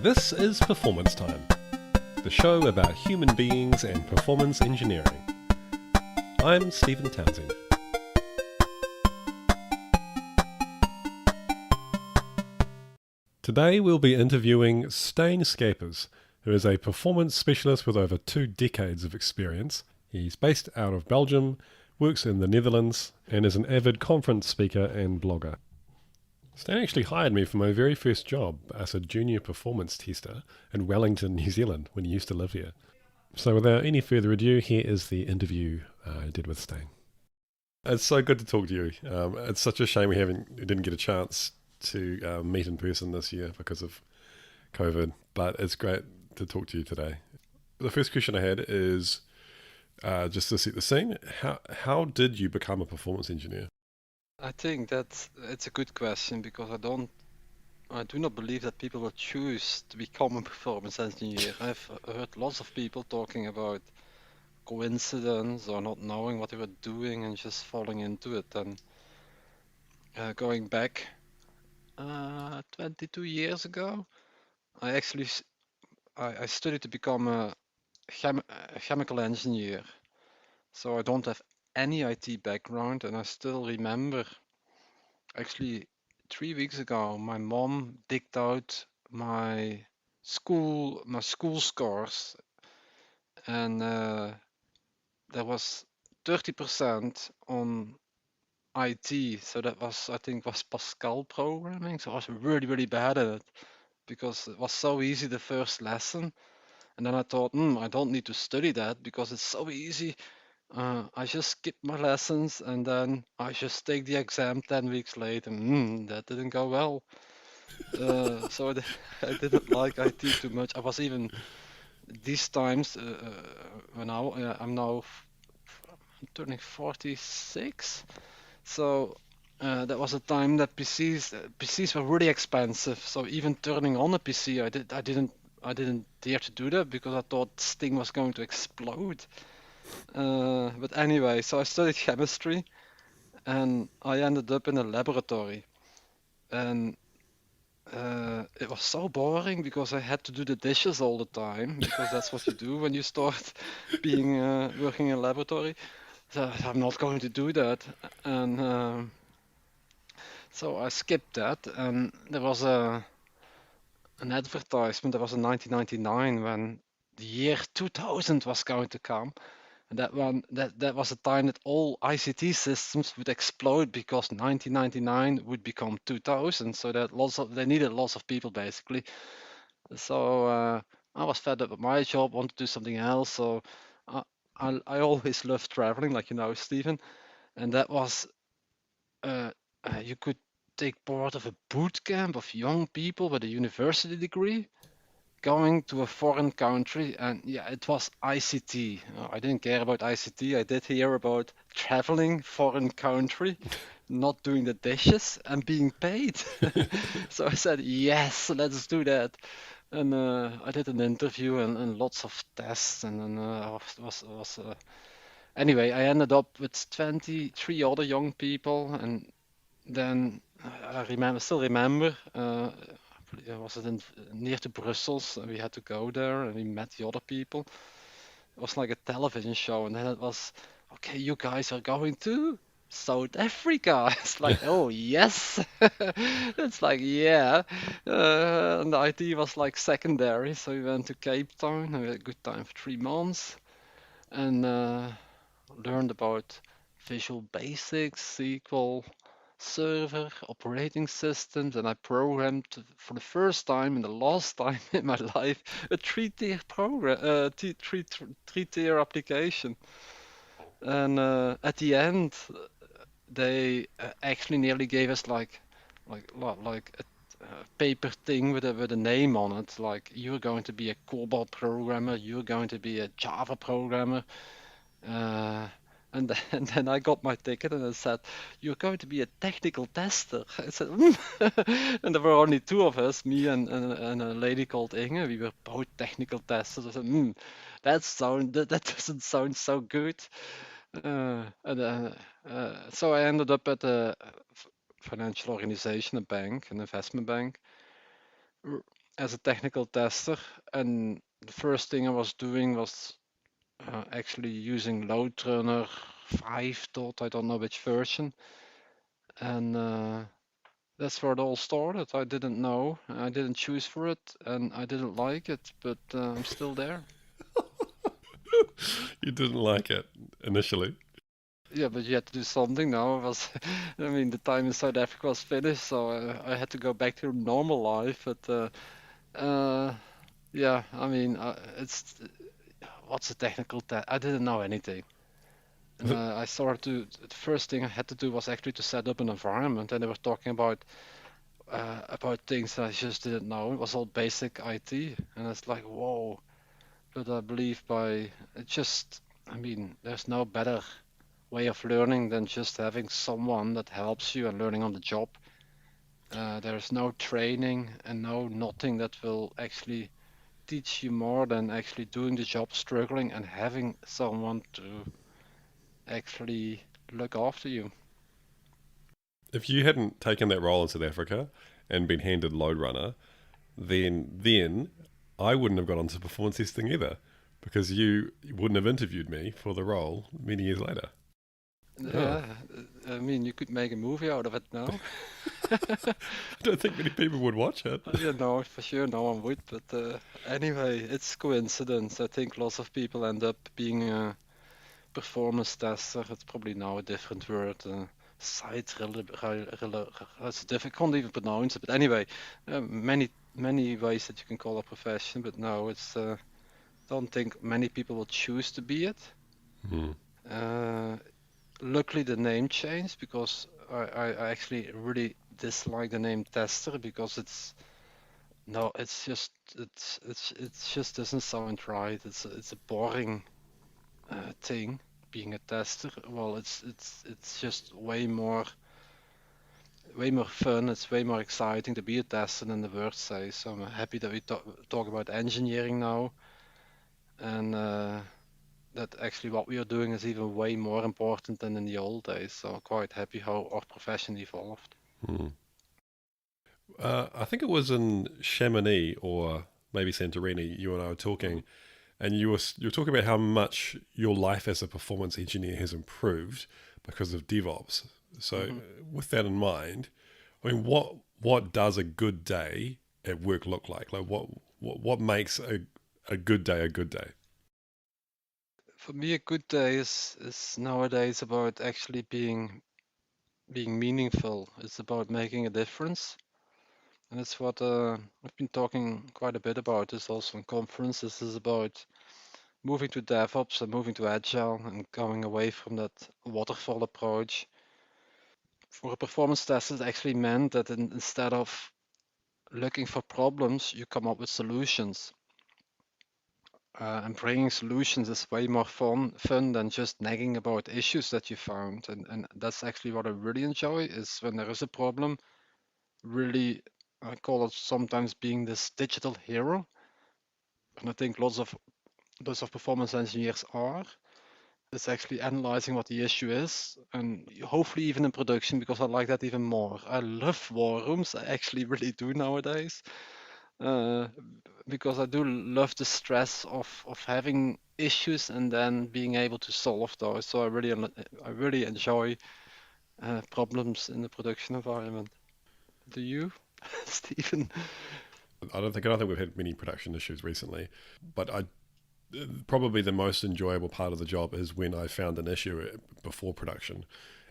This is Performance Time, the show about human beings and performance engineering. I'm Stephen Townsend. Today we'll be interviewing Stijn Schepers, who is a performance specialist with over 2 decades of experience. He's based out of Belgium, works in the Netherlands, and is an avid conference speaker and blogger. Stan actually hired me for my very first job as a junior performance tester in Wellington, New Zealand, when he used to live here. So without any further ado, here is the interview I did with Stan. It's so good to talk to you. It's such a shame we didn't get a chance to meet in person this year because of COVID, but it's great to talk to you today. The first question I had is just to set the scene. How did you become a performance engineer? I think it's a good question because I do not believe that people will choose to become a performance engineer. I've heard lots of people talking about coincidence or not knowing what they were doing and just falling into it. And going back 22 years ago, I actually I studied to become a chemical engineer. So I don't have any IT background, and I still remember actually 3 weeks ago, my mom digged out my school scores, and there was 30% on IT. So that was, I think, was Pascal programming. So I was really, really bad at it because it was so easy the first lesson. And then I thought, I don't need to study that because it's so easy. I just skip my lessons and then I just take the exam 10 weeks later. That didn't go well. So I didn't like IT too much. I was even these times when I'm now I'm turning 46. So that was a time that PCs were really expensive. So even turning on a PC, I didn't dare to do that because I thought this thing was going to explode. But anyway, so I studied chemistry and I ended up in a laboratory. And it was so boring because I had to do the dishes all the time because that's what you do when you start being working in a laboratory. So I'm not going to do that, and so I skipped that. And there was an advertisement. That was in 1999 when the year 2000 was going to come. And that was a time that all ICT systems would explode because 1999 would become 2000. So that they needed lots of people basically. So I was fed up with my job, wanted to do something else. So I, I always loved traveling, like you know, Stephen. And that was you could take part of a boot camp of young people with a university degree going to a foreign country. And yeah, it was ICT. I didn't care about ICT. I did hear about traveling foreign country, not doing the dishes and being paid. So I said, yes, let's do that. And I did an interview and lots of tests, and then anyway, I ended up with 23 other young people, and then still remember, was it near to Brussels, and we had to go there, and we met the other people. It was like a television show, and then it was, okay, you guys are going to South Africa. It's like, oh yes. It's like, yeah. And the IT was like secondary, so we went to Cape Town, and we had a good time for 3 months, and learned about Visual Basic, SQL Server, operating systems, and I programmed for the first time and the last time in my life a three-tier program, three-tier application. And at the end, they actually nearly gave us like a paper thing with a name on it. Like you're going to be a COBOL programmer, you're going to be a Java programmer, uh, and then, and then I got my ticket and it said, "You're going to be a technical tester." I said, and there were only two of us, me and a lady called Inge. We were both technical testers. I said, that doesn't sound so good. So I ended up at a financial organization, a bank, an investment bank, as a technical tester, and the first thing I was doing was actually using LoadRunner 5 dot, I don't know which version, and that's where it all started. I didn't know, I didn't choose for it, and I didn't like it, but I'm still there. You didn't like it initially. Yeah, but you had to do something now. It was, I mean, the time in South Africa was finished, so I had to go back to normal life. But uh, yeah, I mean, it's what's a technical test? I didn't know anything. And I started the first thing I had to do was actually to set up an environment, and they were talking about things I just didn't know. It was all basic IT, and it's like, whoa. But I believe by it just, I mean, there's no better way of learning than just having someone that helps you and learning on the job. There's no training and no nothing that will actually teach you more than actually doing the job, struggling, and having someone to actually look after you. If you hadn't taken that role in South Africa and been handed load runner, then I wouldn't have got onto performance testing either, because you wouldn't have interviewed me for the role many years later. Oh, Yeah, I mean, you could make a movie out of it now. I don't think many people would watch it. You know, for sure, no one would. But anyway, it's coincidence. I think lots of people end up being performance tester. It's probably now a different word. Site it's difficult. I can't even pronounce it. But anyway, many ways that you can call a profession. But no, it's don't think many people will choose to be it. Hmm. Uh, Luckily, the name changed because I actually really dislike the name tester because it's no, it's just it just doesn't sound right. It's a boring thing being a tester. Well, it's just way more fun. It's way more exciting to be a tester than the word says. So I'm happy that we talk about engineering now, and that actually what we are doing is even way more important than in the old days. So I'm quite happy how our profession evolved. Hmm. I think it was in Chamonix or maybe Santorini. You and I were Mhm. talking, and you were talking about how much your life as a performance engineer has improved because of DevOps. So, Mhm. with that in mind, I mean, what does a good day at work look like? Like, what makes a good day a good day? For me, a good day is nowadays about actually being meaningful. It's about making a difference. And it's what I've been talking quite a bit about this also in conferences. This is about moving to DevOps and moving to Agile and going away from that waterfall approach. For a performance test, it actually meant that instead of looking for problems, you come up with solutions. And bringing solutions is way more fun than just nagging about issues that you found. And that's actually what I really enjoy is when there is a problem, really, I call it sometimes being this digital hero. And I think lots of performance engineers are. It's actually analyzing what the issue is, and hopefully even in production, because I like that even more. I love war rooms. I actually really do nowadays, uh, because I do love the stress of having issues and then being able to solve those. So I really enjoy problems in the production environment. Do you, Stephen? I don't think we've had many production issues recently, but I probably the most enjoyable part of the job is when I found an issue before production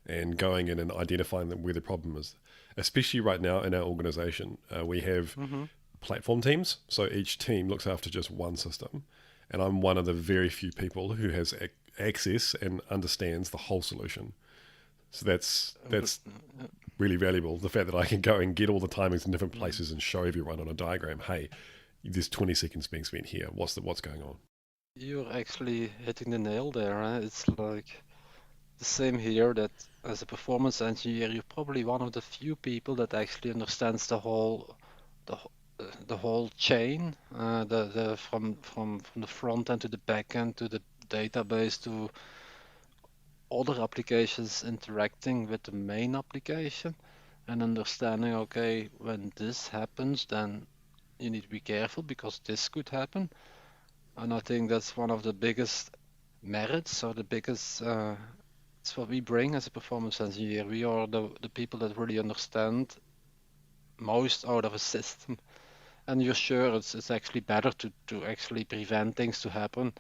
and going in and identifying where the problem is. Especially right now in our organization, we have Mm-hmm. platform teams, so each team looks after just one system, and I'm one of the very few people who has access and understands the whole solution. So that's really valuable. The fact that I can go and get all the timings in different Mm. places and show everyone on a diagram, hey, there's 20 seconds being spent here. What's going on? You're actually hitting the nail there. It's like the same here that as a performance engineer, you're probably one of the few people that actually understands the whole chain, the from the front end to the back end to the database to other applications interacting with the main application and understanding, okay, when this happens, then you need to be careful because this could happen. And I think that's one of the biggest merits or the biggest it's what we bring as a performance engineer. We are the people that really understand most out of a system. And you're sure it's actually better to actually prevent things to happen.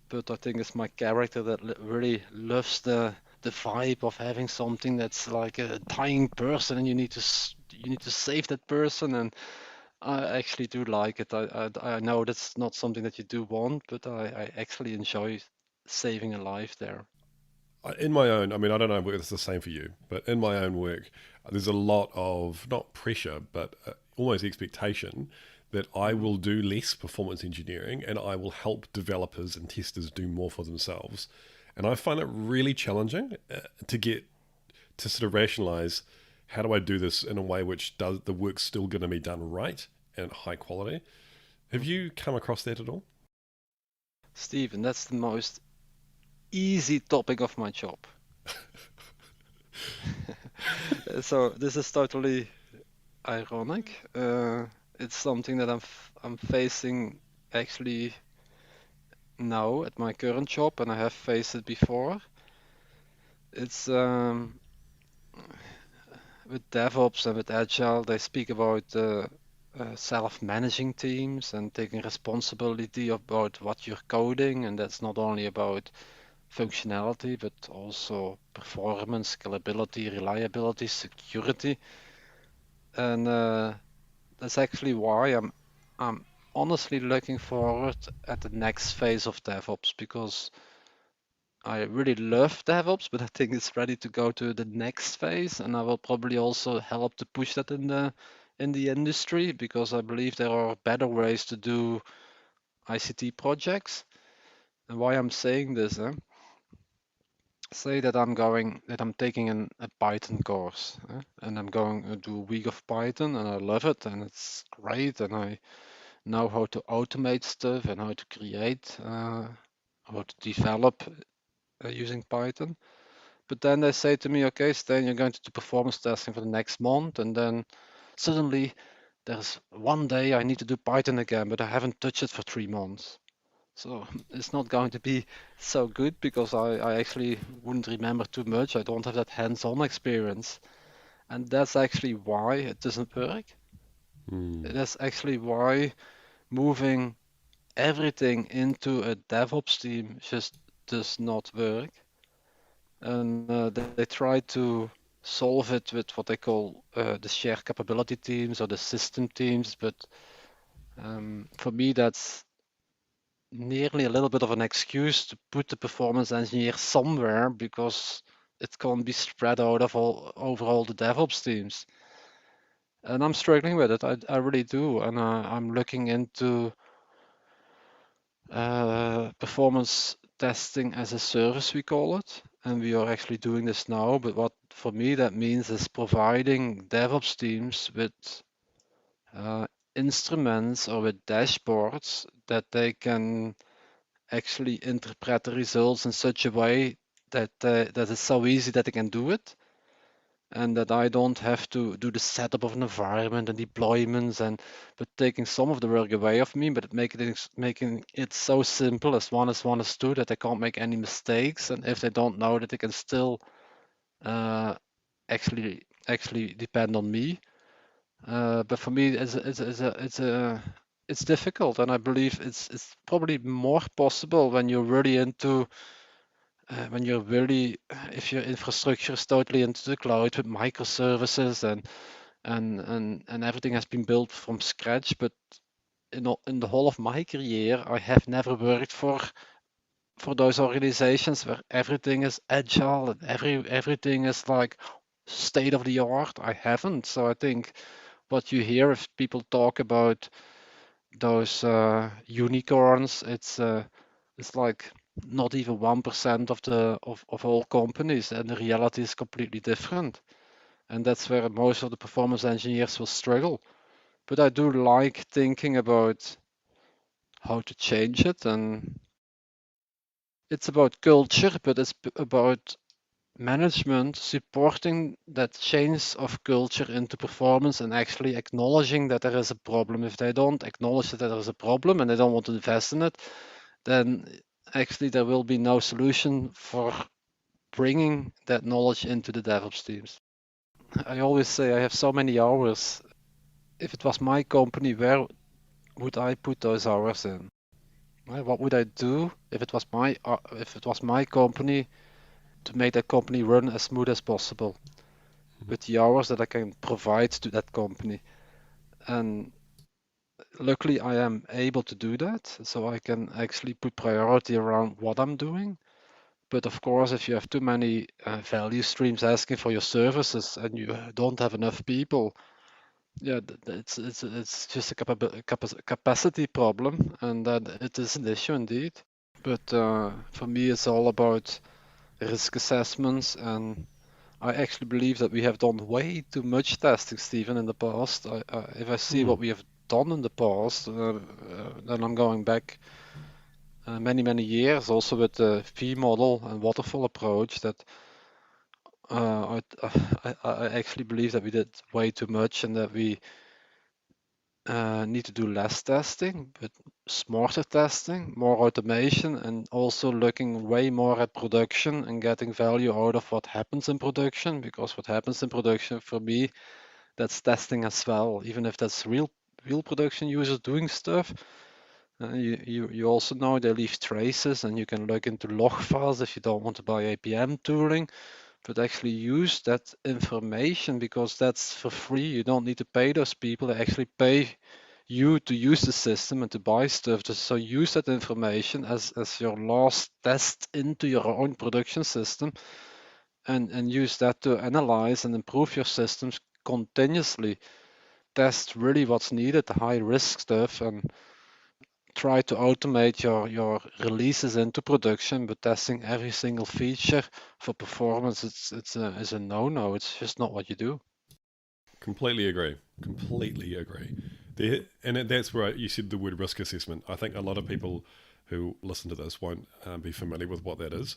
But I think it's my character that really loves the vibe of having something that's like a dying person and you need to save that person. And I actually do like it. I know that's not something that you do want, but I actually enjoy saving a life there. In my own, I mean, I don't know whether it's the same for you, but in my own work, there's a lot of not pressure, but almost expectation that I Mhm. will do less performance engineering and I will help developers and testers do more for themselves. And I find it really challenging to get to sort of rationalize how do I do this in a way which does the work's still going to be done right and high quality. Have Mhm. you come across that at all? Steven, that's the most easy topic of my job. So this is totally ironic. It's something that I'm facing actually now at my current job, and I have faced it before. It's with DevOps and with Agile, they speak about self-managing teams and taking responsibility about what you're coding, and that's not only about functionality, but also performance, scalability, reliability, security. And that's actually why I'm honestly looking forward at the next phase of DevOps because I really love DevOps, but I think it's ready to go to the next phase, and I will probably also help to push that in the industry because I believe there are better ways to do ICT projects. And why I'm saying this, say that I'm taking a Python course, and I'm going to do a week of Python, and I love it, and it's great, and I know how to automate stuff and how to create, how to develop using Python. But then they say to me, okay, Stan, you're going to do performance testing for the next month, and then suddenly there's one day I need to do Python again, but I haven't touched it for 3 months. So it's not going to be so good because I actually wouldn't remember too much. I don't have that hands-on experience. And that's actually why it doesn't work. Mm. That's actually why moving everything into a DevOps team just does not work. And they try to solve it with what they call the shared capability teams or the system teams. But for me, that's nearly a little bit of an excuse to put the performance engineer somewhere because it can't be spread out of all over all the DevOps teams. And I'm struggling with it. I really do. And I'm looking into performance testing as a service, we call it. And we are actually doing this now. But what for me that means is providing DevOps teams with uh, instruments or with dashboards that they can actually interpret the results in such a way that it's so easy that they can do it and that I don't have to do the setup of an environment and deployments and but taking some of the work away of me, but making it so simple as one is two that they can't make any mistakes, and if they don't know that they can still uh, actually depend on me. But for me, it's difficult, and I believe it's probably more possible when you're really into when you're really if your infrastructure is totally into the cloud with microservices and everything has been built from scratch. But in the whole of my career, I have never worked for those organizations where everything is agile and everything is like state of the art. I haven't. So I think what you hear if people talk about those unicorns, it's like not even 1% of of all companies, and the reality is completely different. And that's where most of the performance engineers will struggle. But I do like thinking about how to change it, and it's about culture, but it's about management supporting that change of culture into performance and actually acknowledging that there is a problem. If they don't acknowledge that there is a problem and they don't want to invest in it, then actually there will be no solution for bringing that knowledge into the DevOps teams. I always say I have so many hours. If it was my company, where would I put those hours in? What would I do if it was my company to make that company run as smooth as possible with the hours that I can provide to that company? And luckily, I am able to do that, so I can actually put priority around what I'm doing. But of course, if you have too many value streams asking for your services and you don't have enough people, yeah, it's just a capacity problem, and that it is an issue indeed. But for me, it's all about risk assessments, and I actually believe that we have done way too much testing, Stephen, in the past. If I see Hmm. what we have done in the past, then I'm going back many, many years, also with the fee model and waterfall approach, that I actually believe that we did way too much and that we need to do less testing, but smarter testing, more automation, and also looking way more at production and getting value out of what happens in production. Because what happens in production, for me, that's testing as well. Even if that's real production users doing stuff, you also know they leave traces, and you can look into log files if you don't want to buy APM tooling, but actually use that information because that's for free. You don't need to pay those people. They actually pay you to use the system and to buy stuff. So use that information as your last test into your own production system, and use that to analyze and improve your systems continuously. Test really what's needed, the high risk stuff, and try to automate your releases into production, but testing every single feature for performance, is a no-no. It's just not what you do. Completely agree. Completely agree. That's where you said the word risk assessment. I think a lot of people who listen to this won't be familiar with what that is.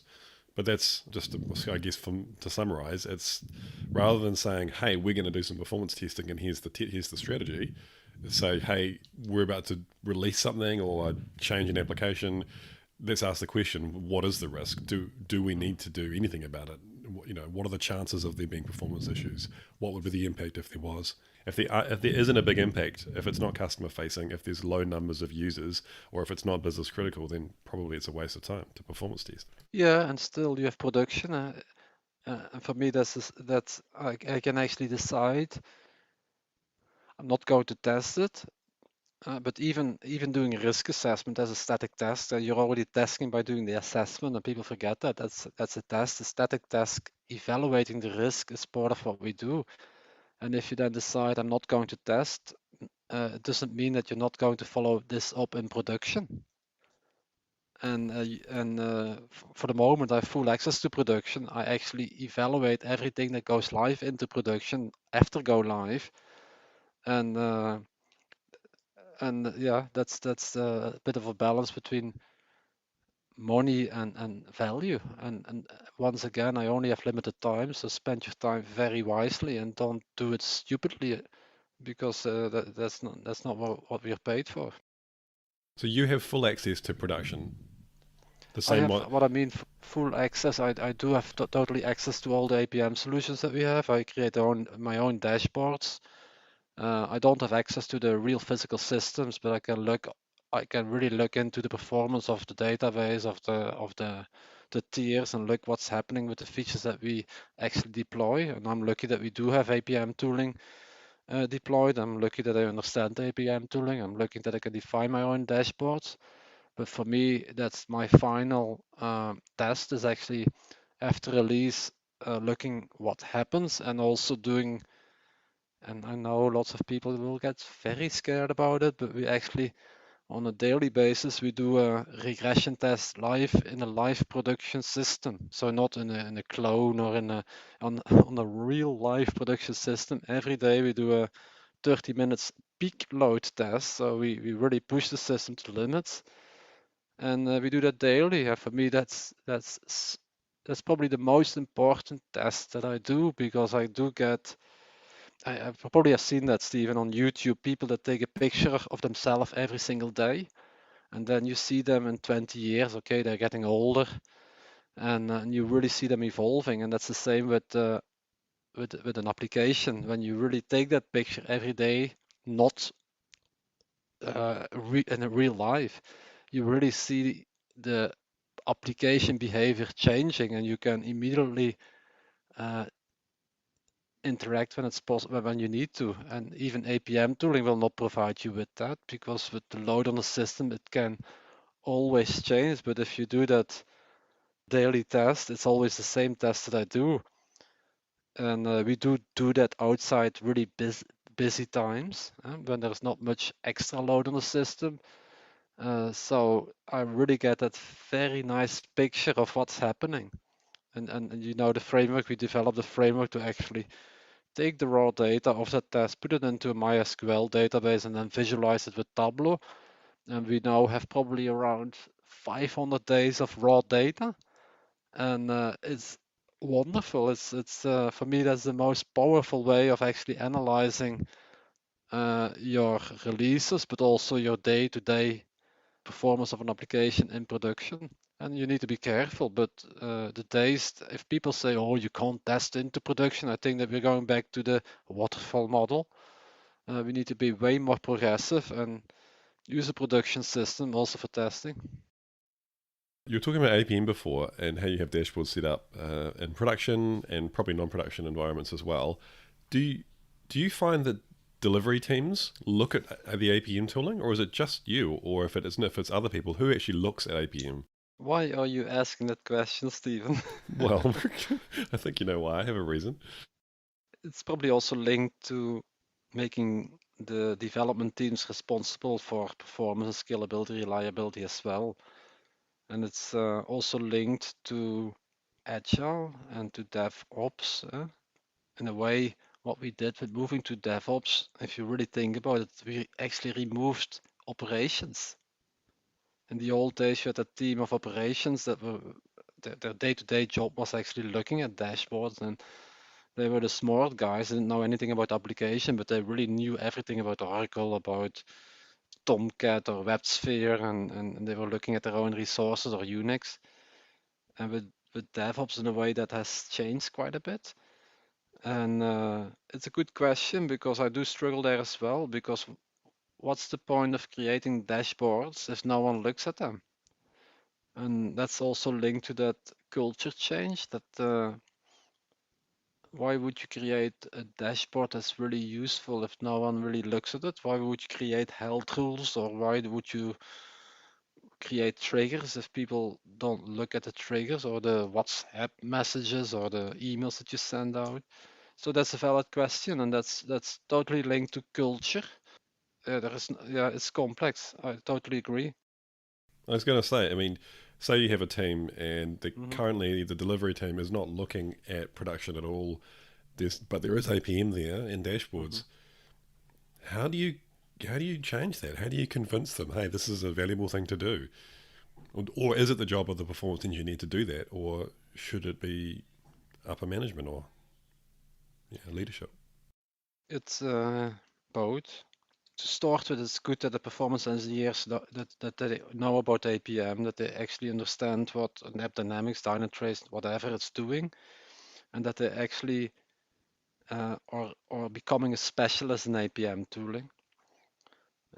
But that's just, I guess, to summarize, it's rather than saying, "Hey, we're going to do some performance testing and here's the strategy," say, "Hey, we're about to release something or change an application." Let's ask the question: what is the risk? Do we need to do anything about it? What are the chances of there being performance issues? What would be the impact if there was? If there isn't a big impact, if it's not customer facing, if there's low numbers of users, or if it's not business critical, then probably it's a waste of time to performance test. Yeah, and still you have production. And for me, that's I can actually decide I'm not going to test it. But even doing a risk assessment as a static test, you're already testing by doing the assessment, and people forget that that's a test. A static test evaluating the risk is part of what we do. And if you then decide I'm not going to test, it doesn't mean that you're not going to follow this up in production. And for the moment, I have full access to production. I actually evaluate everything that goes live into production after go live, and yeah, that's a bit of a balance between money and value. And once again, I only have limited time, so spend your time very wisely and don't do it stupidly because that's not what we're paid for. So you have full access to production. The I same have what? what I mean full access. I do have totally access to all the APM solutions that we have. I create my own dashboards. I don't have access to the real physical systems, but I can really look into the performance of the database of the tiers and look what's happening with the features that we actually deploy. And I'm lucky that we do have APM tooling deployed. I'm lucky that I understand APM tooling. I'm lucky that I can define my own dashboards. But for me, that's my final test is actually after release, looking what happens and also doing, and I know lots of people will get very scared about it, but we actually, on a daily basis, we do a regression test live in a live production system. So not in a clone or on a real live production system. Every day we do a 30 minutes peak load test. So we really push the system to the limits. And we do that daily. For me, that's that's probably the most important test that I do, because I do get, I probably have seen that, Stephen, on YouTube, people that take a picture of themselves every single day, and then you see them in 20 years. Okay, they're getting older, and you really see them evolving. And that's the same with an application. When you really take that picture every day, not in a real life, you really see the application behavior changing, and you can immediately uh, interact when it's possible, when you need to. And even APM tooling will not provide you with that, because with the load on the system, it can always change. But if you do that daily test, it's always the same test that I do. And we do that outside really busy times, when there's not much extra load on the system. So I really get that very nice picture of what's happening. And you know, the framework, we developed the framework to actually take the raw data of that test, put it into a MySQL database, and then visualize it with Tableau. And we now have probably around 500 days of raw data, and it's wonderful. It's for me, that's the most powerful way of actually analyzing your releases, but also your day-to-day performance of an application in production. And you need to be careful. But the days, if people say, "Oh, you can't test into production," I think that we're going back to the waterfall model. We need to be way more progressive and use a production system also for testing. You were talking about APM before and how you have dashboards set up in production and probably non-production environments as well. Do you, do you find that delivery teams look at the APM tooling, or is it just you, or if it's other people who actually looks at APM? Why are you asking that question, Stephen? Well, I think you know why. I have a reason. It's probably also linked to making the development teams responsible for performance, scalability, reliability as well. And it's also linked to Agile and to DevOps. In a way, what we did with moving to DevOps, if you really think about it, we actually removed operations. In the old days, you had a team of operations that were their day-to-day job was actually looking at dashboards, and they were the smart guys, didn't know anything about application, but they really knew everything about Oracle, about Tomcat or WebSphere, and they were looking at their own resources or Unix. And with DevOps, in a way, that has changed quite a bit. And it's a good question, because I do struggle there as well. Because what's the point of creating dashboards if no one looks at them? And that's also linked to that culture change. That why would you create a dashboard that's really useful if no one really looks at it? Why would you create health rules, or why would you create triggers if people don't look at the triggers or the WhatsApp messages or the emails that you send out? So that's a valid question, and that's totally linked to culture. Yeah, it's complex. I totally agree. I was going to say, I mean, say you have a team and Hmm. currently the delivery team is not looking at production at all. But there is APM there and Hmm. dashboards. How do you how do you change that? How do you convince them, hey, this is a valuable thing to do? Or is it the job of the performance engineer to do that, or should it be upper management or leadership? It's both. To start with, it's good that the performance engineers that they know about APM, that they actually understand what an app dynamics, Dynatrace, whatever it's doing, and that they actually are becoming a specialist in APM tooling.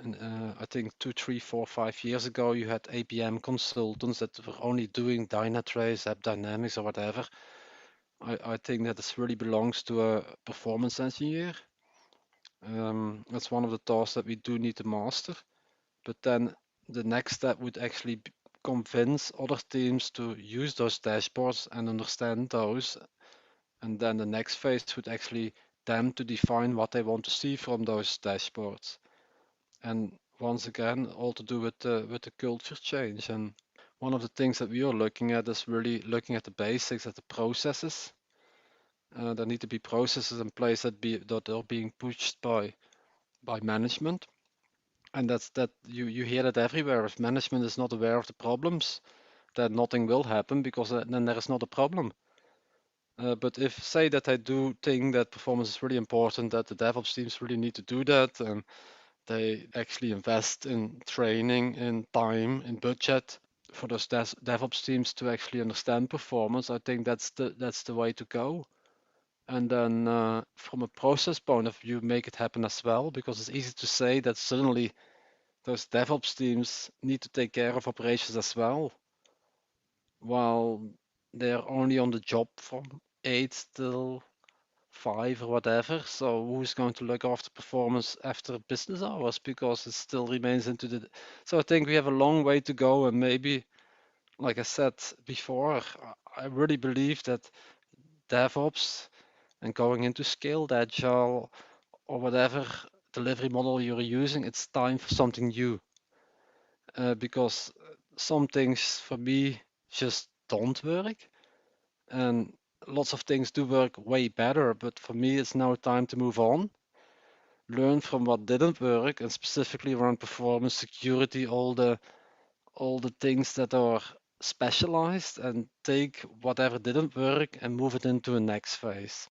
And I think 2, 3, 4, 5 years ago, you had APM consultants that were only doing Dynatrace, App Dynamics, or whatever. I think that this really belongs to a performance engineer. That's one of the tasks that we do need to master. But then the next step would actually convince other teams to use those dashboards and understand those. And then the next phase would actually them to define what they want to see from those dashboards. And once again, all to do with the culture change. And one of the things that we are looking at is really looking at the basics, at the processes. There need to be processes in place that are being pushed by management. And that's that you hear that everywhere. If management is not aware of the problems, then nothing will happen because then there is not a problem. But if say that I do think that performance is really important, that the DevOps teams really need to do that, and they actually invest in training, in time, in budget for those DevOps teams to actually understand performance, I think that's the way to go. And then from a process point of view, make it happen as well, because it's easy to say that suddenly those DevOps teams need to take care of operations as well, while they're only on the job from 8 till 5 or whatever. So who's going to look after performance after business hours? Because it still remains into the. So I think we have a long way to go, and maybe, like I said before, I really believe that DevOps and going into scaled agile or whatever delivery model you're using, it's time for something new. Because some things for me just don't work, and lots of things do work way better. But for me, it's now time to move on, learn from what didn't work, and specifically around performance, security, all the things that are specialized, and take whatever didn't work and move it into a next phase.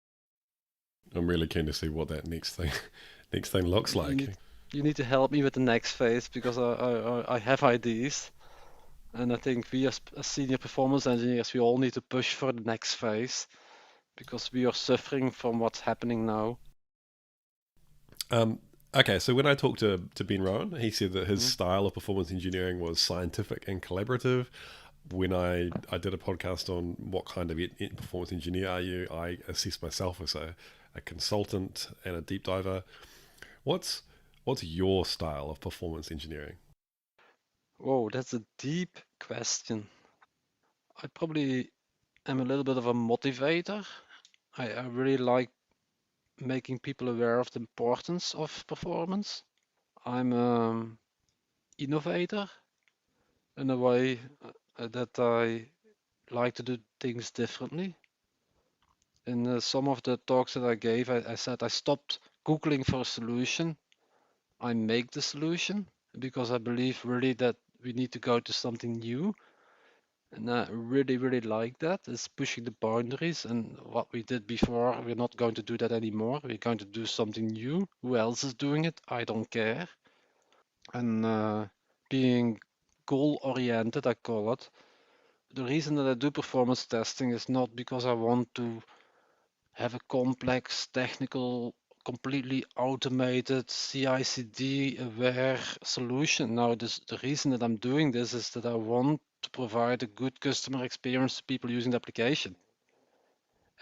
I'm really keen to see what that next thing looks You like. need you need to help me with the next phase because I have ideas, and I think we as senior performance engineers we all need to push for the next phase because we are suffering from what's happening now. Um, okay, so when I talked to Ben Rowan, he said that his Mhm. style of performance engineering was scientific and collaborative. When I did a podcast on what kind of performance engineer are you, I assessed myself as a consultant and a deep diver. What's what's your style of performance engineering? Whoa, that's a deep question. I probably am a little bit of a motivator. I really like making people aware of the importance of performance. I'm innovator in a way that I like to do things differently. In some of the talks that I gave, I said I stopped Googling for a solution. I make the solution because I believe really that we need to go to something new. And I really, really like that. It's pushing the boundaries. And what we did before, we're not going to do that anymore. We're going to do something new. Who else is doing it? I don't care. And being goal oriented, I call it. The reason that I do performance testing is not because I want to have a complex, technical, completely automated, CI/CD aware solution. Now, the reason that I'm doing this is that I want to provide a good customer experience to people using the application.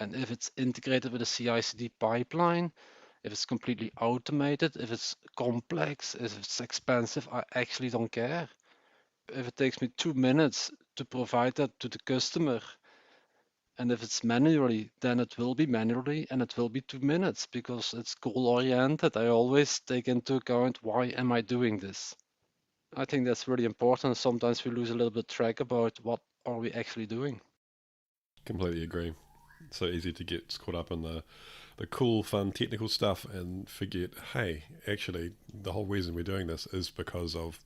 And if it's integrated with a CI/CD pipeline, if it's completely automated, if it's complex, if it's expensive, I actually don't care. If it takes me 2 minutes to provide that to the customer, and if it's manually, then it will be manually and it will be 2 minutes because it's goal oriented. I always take into account why am I doing this? I think that's really important. Sometimes we lose a little bit track about what are we actually doing. Completely agree. It's so easy to get caught up in the cool, fun, technical stuff and forget, hey, actually, the whole reason we're doing this is because of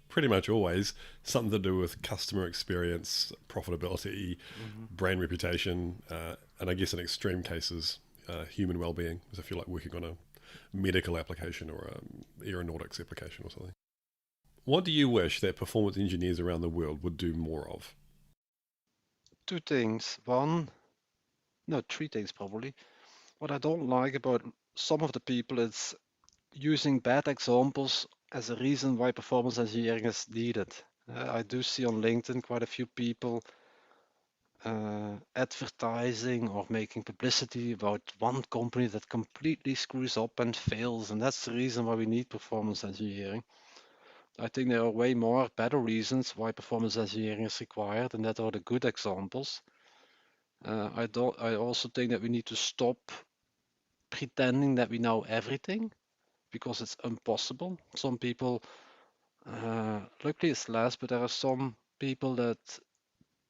pretty much always something to do with customer experience, profitability, Hmm. brand reputation, and I guess in extreme cases, human well-being. As if you're like working on a medical application or aeronautics application or something. What do you wish that performance engineers around the world would do more of? Two things. One, no, three things probably. What I don't like about some of the people is using bad examples as a reason why performance engineering is needed. I do see on LinkedIn quite a few people advertising or making publicity about one company that completely screws up and fails, and that's the reason why we need performance engineering. I think there are way more better reasons why performance engineering is required, and that are the good examples. I don't. I also think that we need to stop pretending that we know everything because it's impossible. Some people, luckily it's less, but there are some people that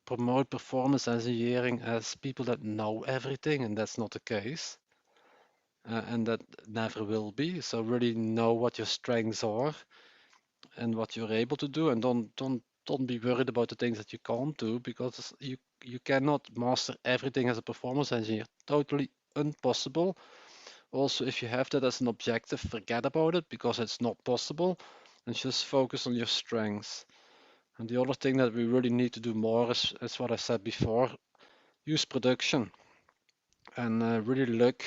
promote performance engineering as people that know everything, and that's not the case, and that never will be. So really know what your strengths are and what you're able to do, and don't don't be worried about the things that you can't do, because you cannot master everything as a performance engineer. Totally impossible. Also, if you have that as an objective, forget about it because it's not possible, and just focus on your strengths. And the other thing that we really need to do more is what I said before: use production and really look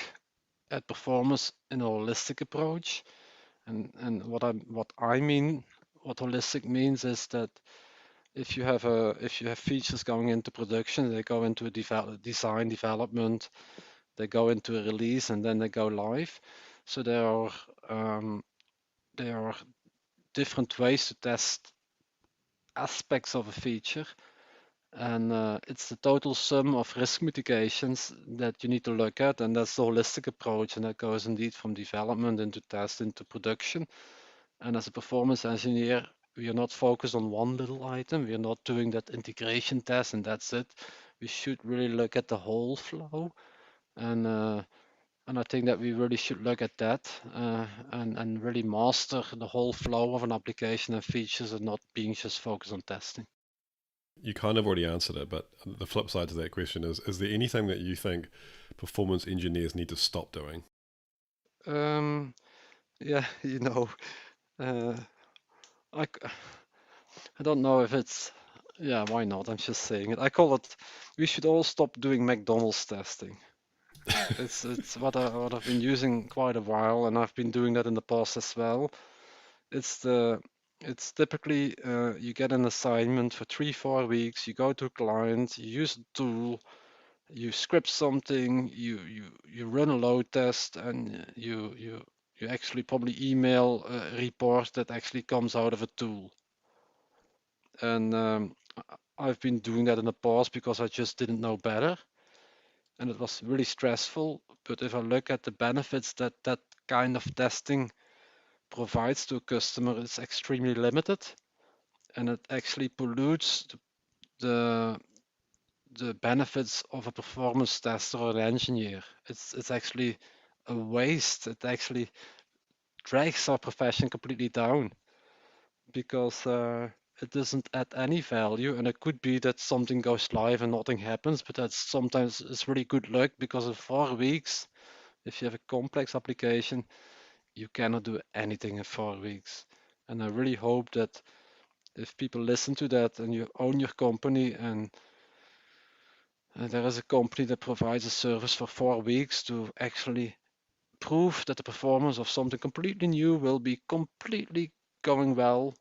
at performance in a holistic approach. And what holistic means is that if you have features going into production, they go into design development, they go into a release, and then they go live. So there are different ways to test aspects of a feature, and it's the total sum of risk mitigations that you need to look at, and that's the holistic approach, and that goes indeed from development into test into production. And as a performance engineer, we are not focused on one little item. We are not doing that integration test and that's it. We should really look at the whole flow, and uh, and I think that we really should look at that, and really master the whole flow of an application and features, and not being just focused on testing. You kind of already answered it, but the flip side to that question is there anything that you think performance engineers need to stop doing? Um, yeah, uh, I, c- I don't know if it's, yeah, why not? I'm just saying it. I call it, we should all stop doing McDonald's testing. It's what I've been using quite a while, and I've been doing that in the past as well. It's the it's typically you get an assignment for 3 4 weeks. You go to a client, you use a tool, you script something, you run a load test, and you actually probably email a report that actually comes out of a tool. And I've been doing that in the past because I just didn't know better, and it was really stressful. But if I look at the benefits that that kind of testing provides to a customer, it's extremely limited, and it actually pollutes the the benefits of a performance tester or an engineer. It's actually a waste. It actually drags our profession completely down because it doesn't add any value. And it could be that something goes live and nothing happens, but that's sometimes it's really good luck, because in 4 weeks, if you have a complex application, you cannot do anything in 4 weeks. And I really hope that if people listen to that and you own your company, and there is a company that provides a service for 4 weeks to actually prove that the performance of something completely new will be completely going well,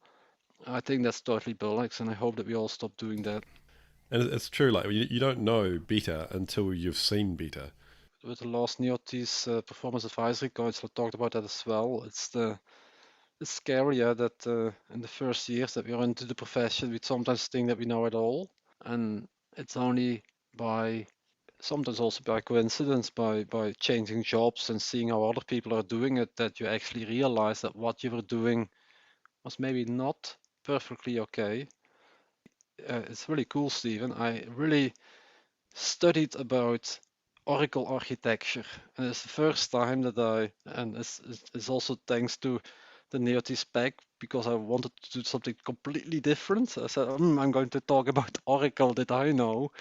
I think that's totally bollocks, and I hope that we all stop doing that. And it's true, like you don't know better until you've seen better. With the last NEOT's performance advisory council, I talked about that as well. It's scary, yeah, that in the first years that we are into the profession, we sometimes think that we know it all, and it's only by sometimes also by coincidence, by changing jobs and seeing how other people are doing it, that you actually realize that what you were doing was maybe not perfectly okay. It's really cool, Stephen. I really studied about Oracle architecture, and it's the first time that and it's also thanks to the NEOT spec, because I wanted to do something completely different. I said, I'm going to talk about Oracle that I know.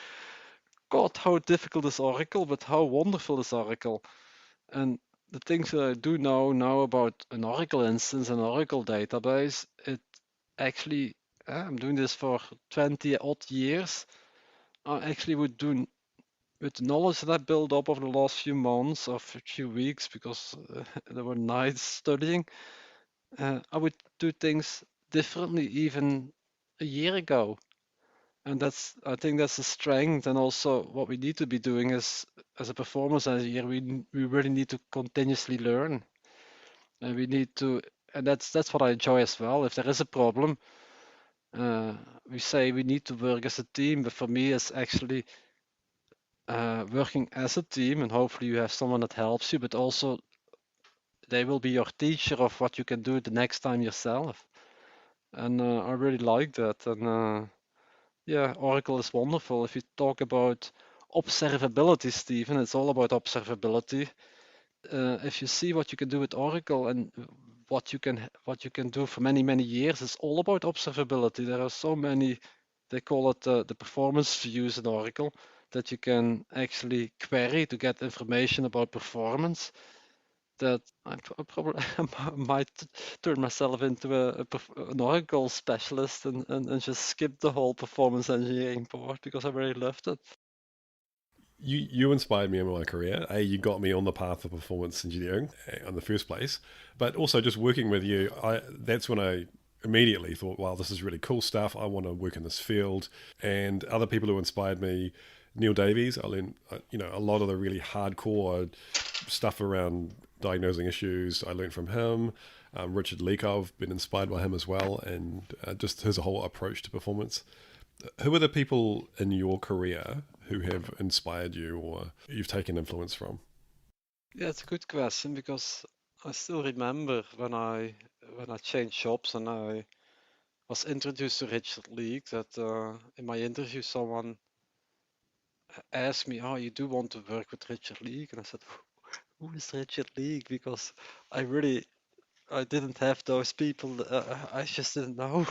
God, how difficult is Oracle, but how wonderful is Oracle. And the things that I do know now about an Oracle instance, an Oracle database, it actually, I'm doing this for 20 odd years. I actually would do, with the knowledge that I built up over the last few months or few weeks, because there were nights studying, I would do things differently even a year ago. And I think that's the strength, and also what we need to be doing is, as a performance engineer, we really need to continuously learn, and we need to, and that's what I enjoy as well. If there is a problem, uh, we say we need to work as a team, but for me, it's actually working as a team, and hopefully you have someone that helps you, but also they will be your teacher of what you can do the next time yourself. And I really like that. And yeah, Oracle is wonderful. If you talk about observability, Stephen, it's all about observability. If you see what you can do with Oracle and what you can do for many years is all about observability. There are so many, they call it the performance views in Oracle, that you can actually query to get information about performance. That I probably might turn myself into an Oracle specialist and just skip the whole performance engineering part because I really loved it. You inspired me in my career. You got me on the path of performance engineering in the first place, but also just working with you, that's when I immediately thought, wow, this is really cool stuff. I want to work in this field. And other people who inspired me, Neil Davies, I learned, a lot of the really hardcore stuff around diagnosing issues. I learned from him. Richard Leake, I've been inspired by him as well, and just his whole approach to performance. Who are the people in your career who have inspired you or you've taken influence from? Yeah, it's a good question because I still remember when I changed jobs and I was introduced to Richard Leake that in my interview someone asked me, "Oh, you do want to work with Richard Leake?" And I said, "Who is Richard Leake?" Because I didn't have those people. I just didn't know.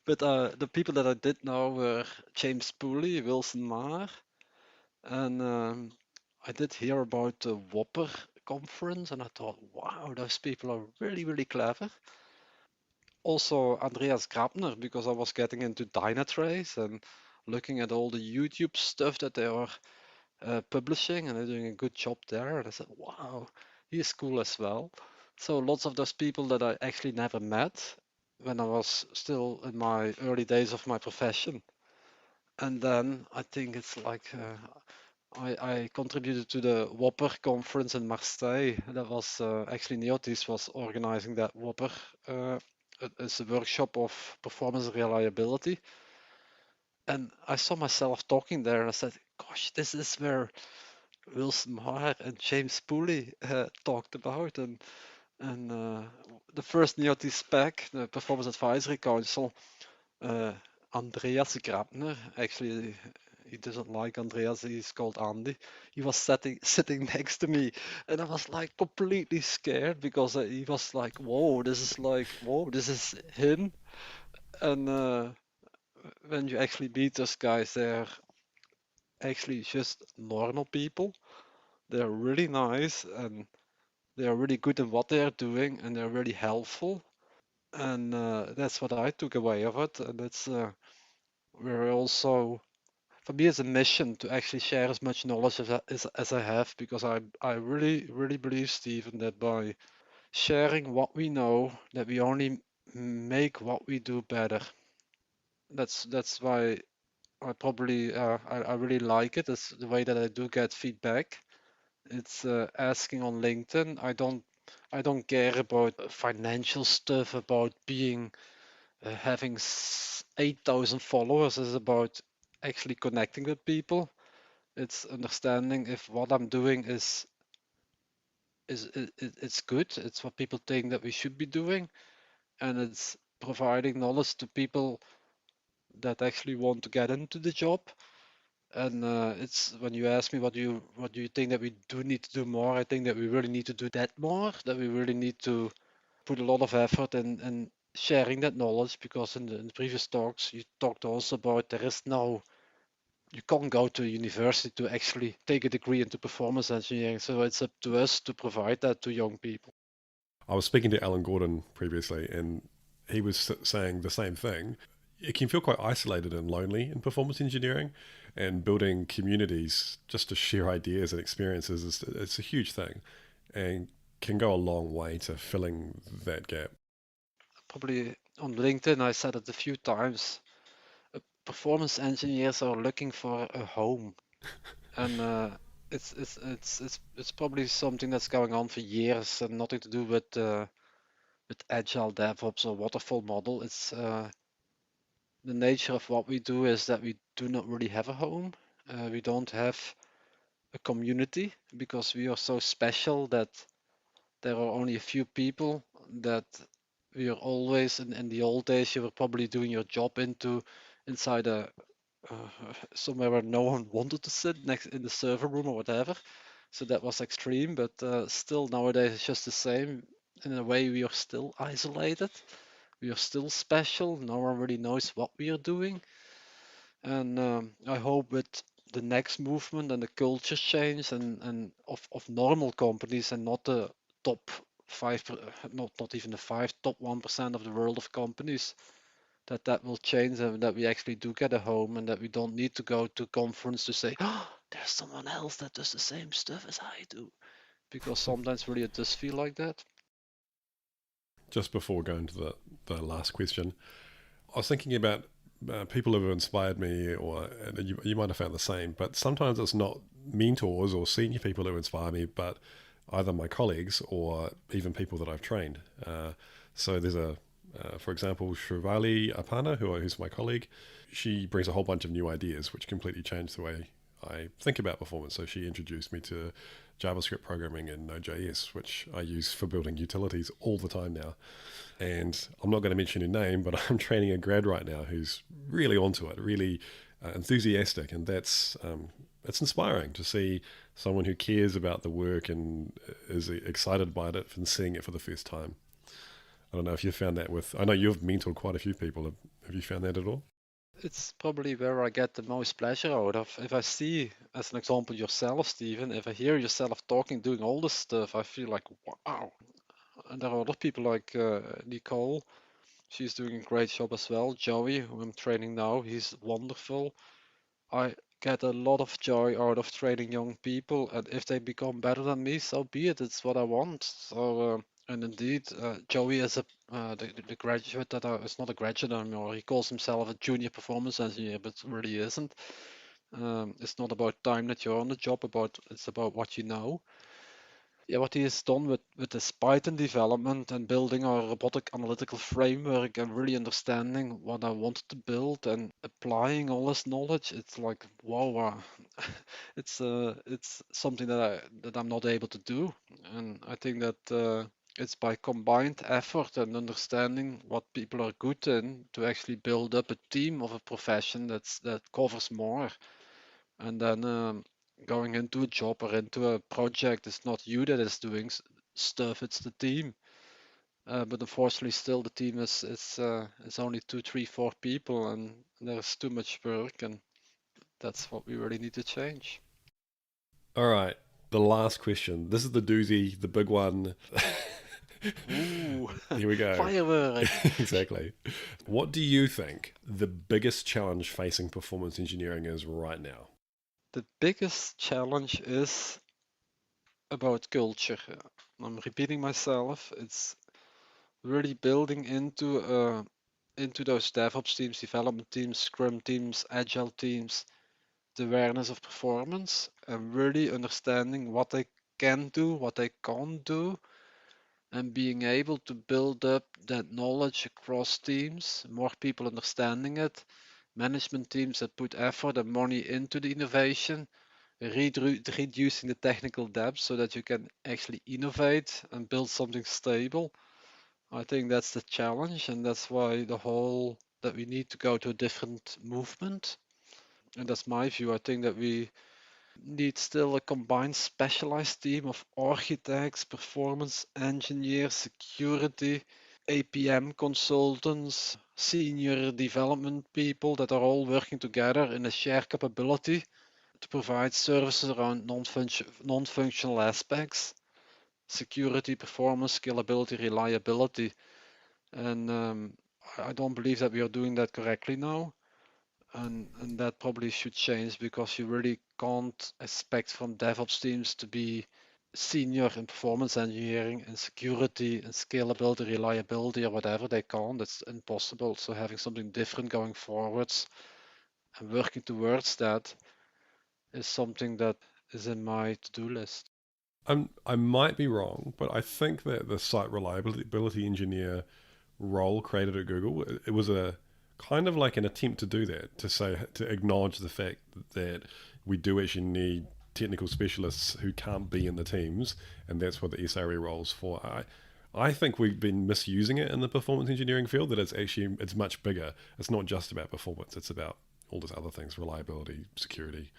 But the people that I did know were James Pooley, Wilson Marr, and I did hear about the Whopper conference, and I thought, wow, those people are really clever. Also, Andreas Grabner, because I was getting into Dynatrace and looking at all the YouTube stuff that they are publishing, and they're doing a good job there. And I said, wow, he's cool as well. So lots of those people that I actually never met when I was still in my early days of my profession. And then I think it's like I contributed to the Whopper conference in Marseille. That was actually Neotis was organizing that Whopper. It's a workshop of performance reliability. And I saw myself talking there and I said, gosh, this is where Wilson Maher and James Pooley talked about. And the first Neotis spec, the Performance Advisory Council, uh, Andreas Grabner, actually, he doesn't like Andreas, he's called Andy. He was sitting next to me, and I was like completely scared because he was like, whoa, this is him. And when you actually meet those guys, they're actually just normal people. They're really nice and they are really good in what they are doing and they're really helpful. And that's what I took away of it. And it's we're also for me, it's a mission to actually share as much knowledge as I have because I really believe, Stephen, that by sharing what we know, that we only make what we do better. That's why I really like it. It's the way that I do get feedback. It's asking on LinkedIn. I don't care about financial stuff, about being having 8,000 followers. It's about actually connecting with people. It's understanding if what I'm doing it's good. It's what people think that we should be doing, and it's providing knowledge to people that actually want to get into the job. And it's when you ask me what do you think that we do need to do more, I think that we really need to do that more. That we really need to put a lot of effort in sharing that knowledge because in the previous talks you talked also about there is no you can't go to university to actually take a degree into performance engineering. So it's up to us to provide that to young people. I was speaking to Alan Gordon previously, and he was saying the same thing. It can feel quite isolated and lonely in performance engineering, and building communities just to share ideas and experiences is it's a huge thing, and can go a long way to filling that gap. Probably on LinkedIn, I said it a few times. Performance engineers are looking for a home, and it's probably something that's going on for years and nothing to do with agile DevOps or waterfall model. It's the nature of what we do is that we do not really have a home. We don't have a community because we are so special that there are only a few people that we are always in the old days you were probably doing your job inside a somewhere where no one wanted to sit next in the server room or whatever. So that was extreme, but still nowadays it's just the same. in a way we are still isolated. We are still special. No one really knows what we are doing. And I hope with the next movement and the culture change and of normal companies and not the top five, not even the five, top 1% of the world of companies, that will change and that we actually do get a home and that we don't need to go to conference to say, oh, there's someone else that does the same stuff as I do. Because sometimes really it does feel like that. Just before going to the last question, I was thinking about people who have inspired me, or you might have found the same, but sometimes it's not mentors or senior people who inspire me, but either my colleagues or even people that I've trained. So there's for example, Shivali Apana, who's my colleague. She brings a whole bunch of new ideas, which completely change the way I think about performance. So she introduced me to JavaScript programming and Node.js, which I use for building utilities all the time now. And I'm not going to mention her name, but I'm training a grad right now who's really onto it, really enthusiastic, and that's it's inspiring to see someone who cares about the work and is excited by it and seeing it for the first time. I don't know if you've found that with. I know you've mentored quite a few people. Have you found that at all? It's probably where I get the most pleasure out of. If I see, as an example, yourself, Stephen, if I hear yourself talking, doing all this stuff, I feel like, wow. And there are other people like Nicole. She's doing a great job as well. Joey, who I'm training now, he's wonderful. I get a lot of joy out of training young people, and if they become better than me, so be it. It's what I want. So, and indeed, Joey is the graduate that is not a graduate anymore. He calls himself a junior performance engineer, but really isn't. It's not about time that you're on the job. It's about what you know. Yeah, what he has done with this Python development and building our robotic analytical framework and really understanding what I wanted to build and applying all this knowledge, it's like wow, it's something that I'm not able to do, and I think that it's by combined effort and understanding what people are good in to actually build up a team of a profession that covers more. And then going into a job or into a project, it's not you that is doing stuff, it's the team. But unfortunately, still the team is only two, three, four people, and there's too much work, and that's what we really need to change. All right, the last question. This is the doozy, the big one. Ooh, Here we go. firework. Exactly. What do you think the biggest challenge facing performance engineering is right now? The biggest challenge is about culture. I'm repeating myself. It's really building into those DevOps teams, development teams, Scrum teams, Agile teams, the awareness of performance, and really understanding what they can do, what they can't do, and being able to build up that knowledge across teams, more people understanding it, management teams that put effort and money into the innovation, reducing the technical debt so that you can actually innovate and build something stable. I think that's the challenge, and that's why that we need to go to a different movement. And that's my view. I think that we need still a combined specialized team of architects, performance engineers, security, APM consultants, senior development people that are all working together in a shared capability to provide services around non-functional aspects, security, performance, scalability, reliability. And I don't believe that we are doing that correctly now. And that probably should change because you really can't expect from DevOps teams to be senior in performance engineering and security and scalability, reliability, or whatever. They can't. It's impossible. So having something different going forwards and working towards that is something that is in my to-do list. I might be wrong, but I think that the site reliability engineer role created at Google, it was a kind of like an attempt to do that, to say, to acknowledge the fact that we do actually need technical specialists who can't be in the teams, and that's what the SRE role's for. I think we've been misusing it in the performance engineering field, that it's much bigger. It's not just about performance, it's about all these other things, reliability, security.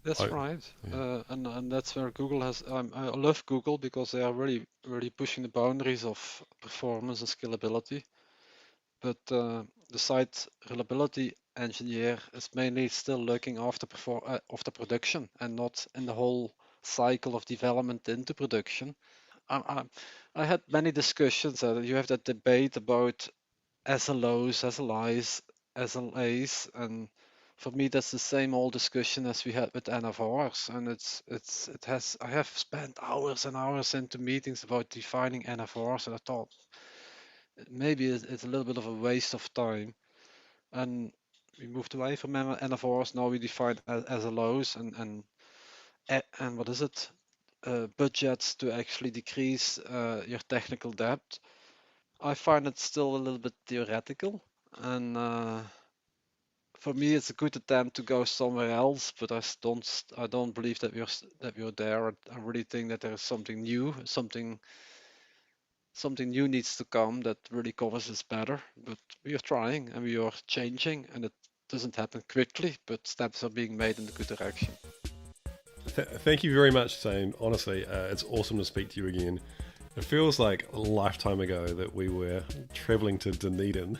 That's right. Yeah. And that's where Google has. I love Google because they are really pushing the boundaries of performance and scalability. But the site reliability engineer is mainly still looking after production and not in the whole cycle of development into production. I, I had many discussions. You have that debate about SLOs, SLIs, SLAs, and for me that's the same old discussion as we had with NFRs. And it has. I have spent hours and hours into meetings about defining NFRs, and I thought maybe it's a little bit of a waste of time. And we moved away from NFRs. Now we define SLOs and what is it? Budgets to actually decrease your technical debt. I find it still a little bit theoretical, and for me, it's a good attempt to go somewhere else. But I don't believe that we're there. I really think that there is something new, something new needs to come that really covers this better. But we are trying and we are changing, and it doesn't happen quickly, but steps are being made in the good direction. Thank you very much, Zane. Honestly, it's awesome to speak to you again. It feels like a lifetime ago that we were traveling to Dunedin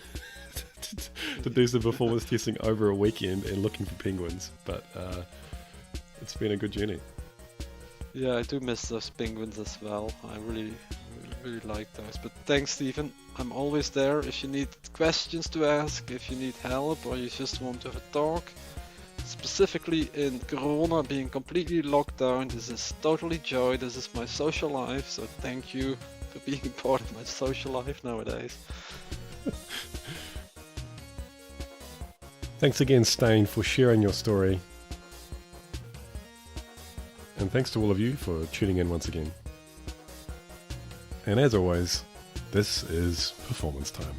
to do some performance testing over a weekend and looking for penguins. But it's been a good journey. Yeah, I do miss those penguins as well. I really like those. But thanks, Stephen. I'm always there if you need questions to ask, if you need help, or you just want to have a talk. Specifically in Corona being completely locked down, this is totally joy. This is my social life. So thank you for being a part of my social life nowadays. Thanks again, Stijn, for sharing your story. And thanks to all of you for tuning in once again. And as always, this is performance time.